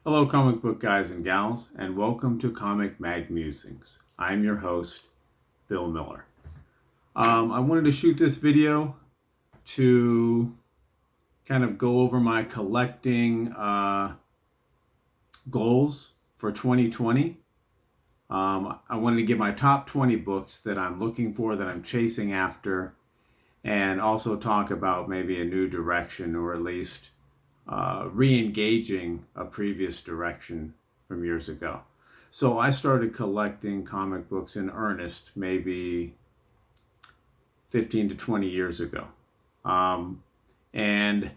Hello, comic book guys and gals, and welcome to Comic Mag Musings. I'm your host, Bill Miller. I wanted to shoot this video to kind of go over my collecting goals for 2020. I wanted to give my top 20 books that I'm looking for, that I'm chasing after, and also talk about maybe a new direction, or at least re-engaging a previous direction from years ago. So I started collecting comic books in earnest maybe 15 to 20 years ago. And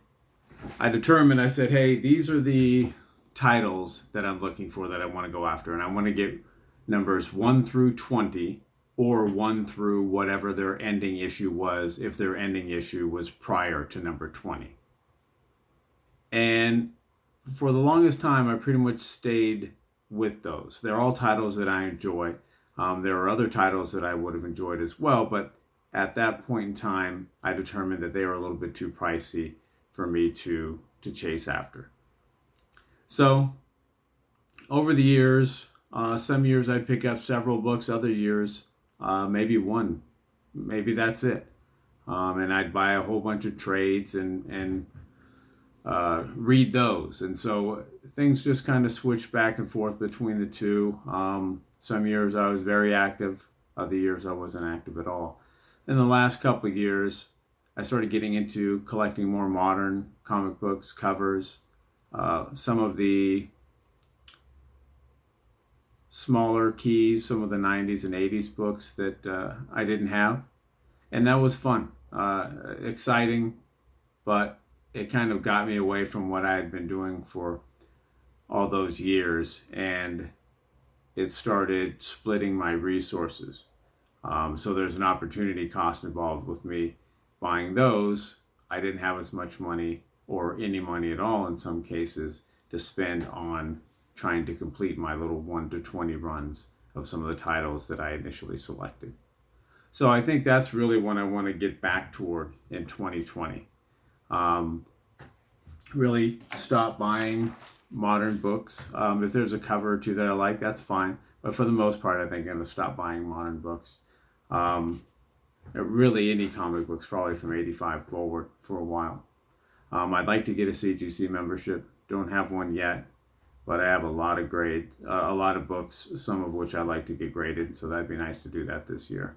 I said, hey, these are the titles that I'm looking for, that I want to go after. And I want to get numbers 1 through 20, or 1 through whatever their ending issue was, if their ending issue was prior to number 20. And for the longest time, I pretty much stayed with those. They're all titles that I enjoy. There are other titles that I would have enjoyed as well, but at that point in time, I determined that they were a little bit too pricey for me to chase after. So over the years, some years I'd pick up several books, other years maybe one, maybe that's it. And I'd buy a whole bunch of trades and read those. And so things just kind of switched back and forth between the two. Some years I was very active, other years I wasn't active at all. In the last couple of years, I started getting into collecting more modern comic books, covers, some of the smaller keys, some of the 90s and 80s books that I didn't have. And that was fun, exciting, but it kind of got me away from what I had been doing for all those years, and it started splitting my resources. So there's an opportunity cost involved with me buying those. I didn't have as much money, or any money at all in some cases, to spend on trying to complete my little 1 to 20 runs of some of the titles that I initially selected. So I think that's really what I want to get back toward in 2020. Really stop buying modern books. If there's a cover or two that I like, that's fine. But for the most part, I think I'm going to stop buying modern books. Really, any comic books, probably from 85 forward, for a while. I'd like to get a CGC membership. Don't have one yet, but I have a lot of a lot of books, some of which I'd like to get graded. So that'd be nice to do that this year.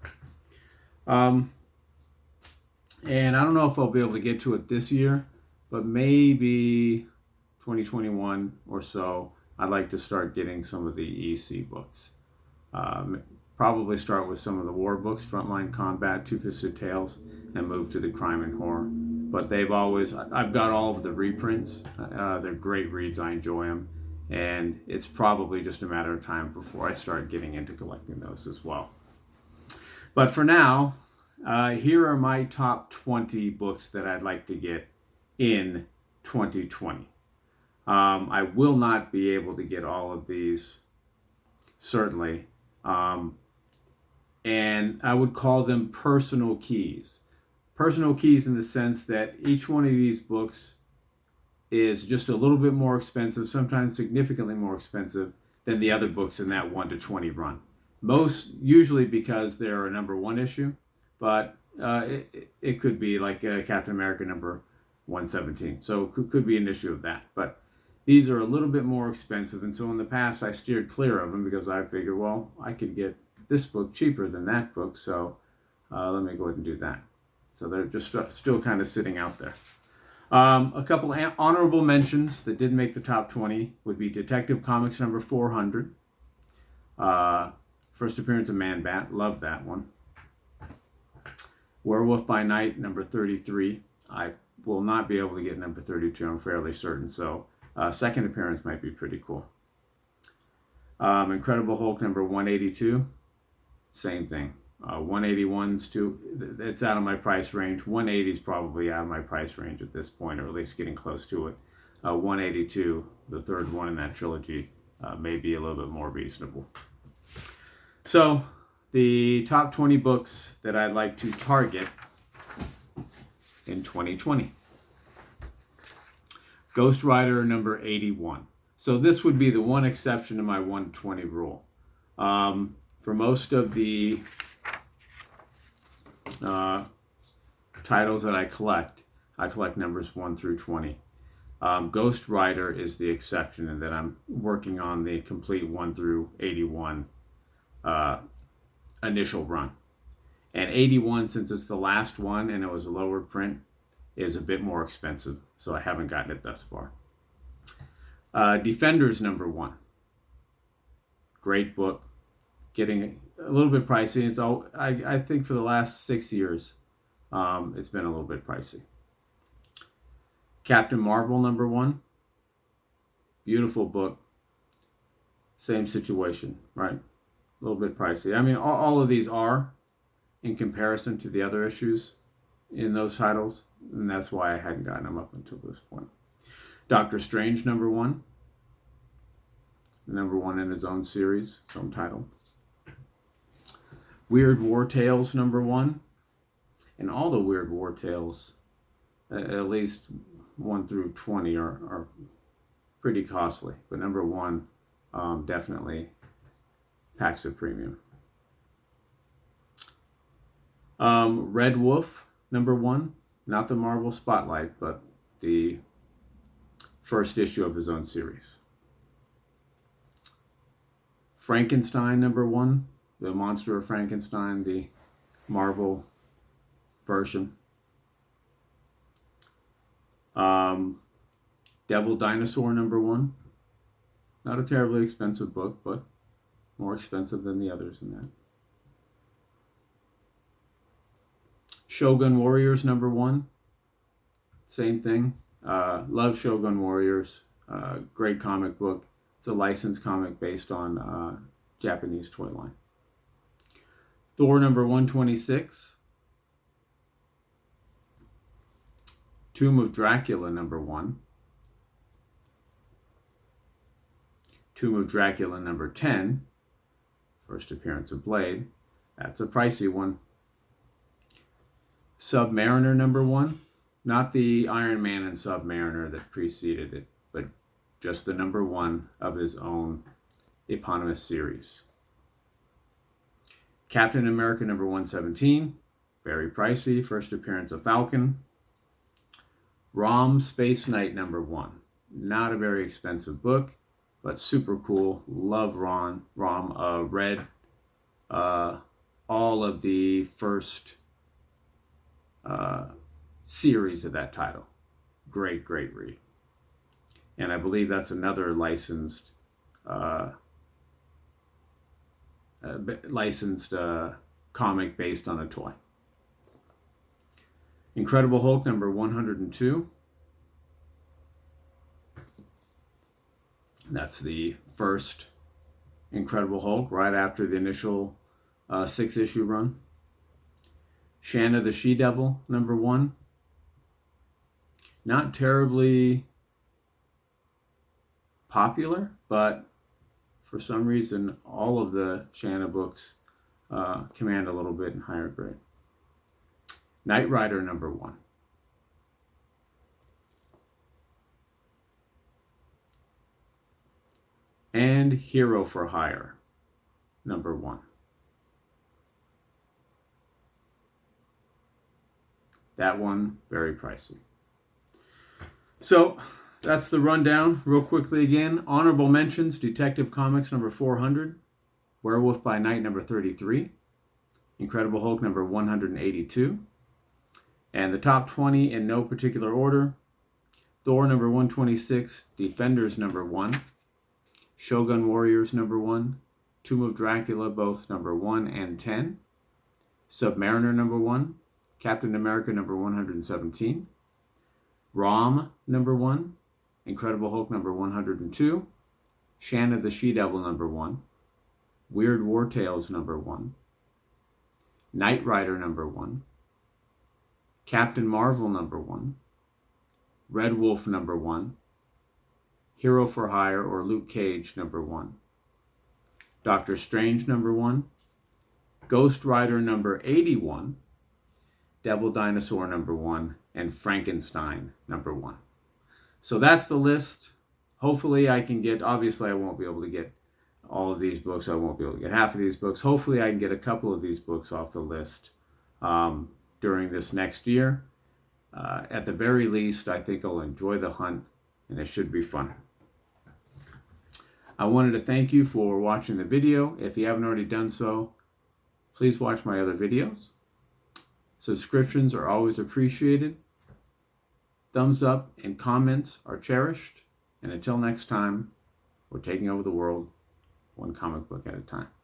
And I don't know if I'll be able to get to it this year, but maybe 2021 or so, I'd like to start getting some of the EC books. Probably start with some of the war books, Frontline Combat, Two-Fisted Tales, and move to the crime and horror. But I've got all of the reprints. They're great reads, I enjoy them. And it's probably just a matter of time before I start getting into collecting those as well. But for now, here are my top 20 books that I'd like to get in 2020. I will not be able to get all of these, certainly. And I would call them personal keys. Personal keys in the sense that each one of these books is just a little bit more expensive, sometimes significantly more expensive than the other books in that 1 to 20 run. Most usually because they're a number 1 issue, but it could be like Captain America number 117. So it could be an issue of that. But these are a little bit more expensive. And so in the past, I steered clear of them because I figured, well, I could get this book cheaper than that book. So let me go ahead and do that. So they're just still kind of sitting out there. A couple honorable mentions that did make the top 20 would be Detective Comics number 400. First appearance of Man-Bat. Love that one. Werewolf by Night number 33. I will not be able to get number 32, I'm fairly certain. So second appearance might be pretty cool. Incredible Hulk number 182. Same thing. 181's too, it's out of my price range. 180 is probably out of my price range at this point, or at least getting close to it. 182, the third one in that trilogy, may be a little bit more reasonable. So the top 20 books that I'd like to target in 2020. Ghost Rider number 81. So this would be the one exception to my 120 rule. For most of the titles that I collect numbers 1 through 20. Ghost Rider is the exception, and that I'm working on the complete 1 through 81 initial run. And 81, since it's the last one and it was a lower print, is a bit more expensive, so I haven't gotten it thus far. Defenders number 1. Great book. Getting a little bit pricey. It's all I think for the last 6 years, it's been a little bit pricey. Captain Marvel number 1. Beautiful book. Same situation, right? A little bit pricey. I mean, all of these are in comparison to the other issues in those titles, and that's why I hadn't gotten them up until this point. Doctor Strange number 1. Number 1 in his own series, its own title. Weird War Tales number 1. And all the Weird War Tales, at least 1 through 20, are pretty costly. But number 1 definitely packs a premium. Red Wolf number 1. Not the Marvel Spotlight, but the first issue of his own series. Frankenstein number 1. The Monster of Frankenstein, the Marvel version. Devil Dinosaur number 1. Not a terribly expensive book, but more expensive than the others in that. Shogun Warriors number 1. Same thing. Love Shogun Warriors. Great comic book. It's a licensed comic based on Japanese toy line. Thor number 126. Tomb of Dracula number 1. Tomb of Dracula number 10. First appearance of Blade. That's a pricey one. Submariner number 1. Not the Iron Man and Submariner that preceded it, but just the number 1 of his own eponymous series. Captain America number 117. Very pricey. First appearance of Falcon. Rom Space Knight number 1. Not a very expensive book, but super cool. Love Rom. Read all of the first series of that title. Great read. And I believe that's another licensed comic based on a toy. Incredible Hulk number 102. That's the first Incredible Hulk right after the initial 6-issue run. Shanna the She-Devil number 1. Not terribly popular, but for some reason all of the Shanna books command a little bit in higher grade. Knight Rider number 1. And Hero for Hire number 1. That one, very pricey. So that's the rundown. Real quickly again, honorable mentions: Detective Comics number 400, Werewolf by Night number 33, Incredible Hulk number 182, and the top 20 in no particular order: Thor number 126, Defenders number 1, Shogun Warriors number 1, Tomb of Dracula both number 1 and 10, Submariner number 1, Captain America number 117, Rom number 1, Incredible Hulk number 102, Shanna the She-Devil number 1, Weird War Tales number 1, Knight Rider number 1, Captain Marvel number 1, Red Wolf number 1, Hero for Hire or Luke Cage number 1, Doctor Strange number 1, Ghost Rider number 81, Devil Dinosaur number 1, and Frankenstein number 1. So that's the list. hopefully I can get, obviously I won't be able to get all of these books. I won't be able to get half of these books. Hopefully I can get a couple of these books off the list during this next year. At the very least, I think I'll enjoy the hunt, and it should be fun. I wanted to thank you for watching the video. If you haven't already done so, please watch my other videos. Subscriptions are always appreciated. Thumbs up and comments are cherished. And until next time, we're taking over the world one comic book at a time.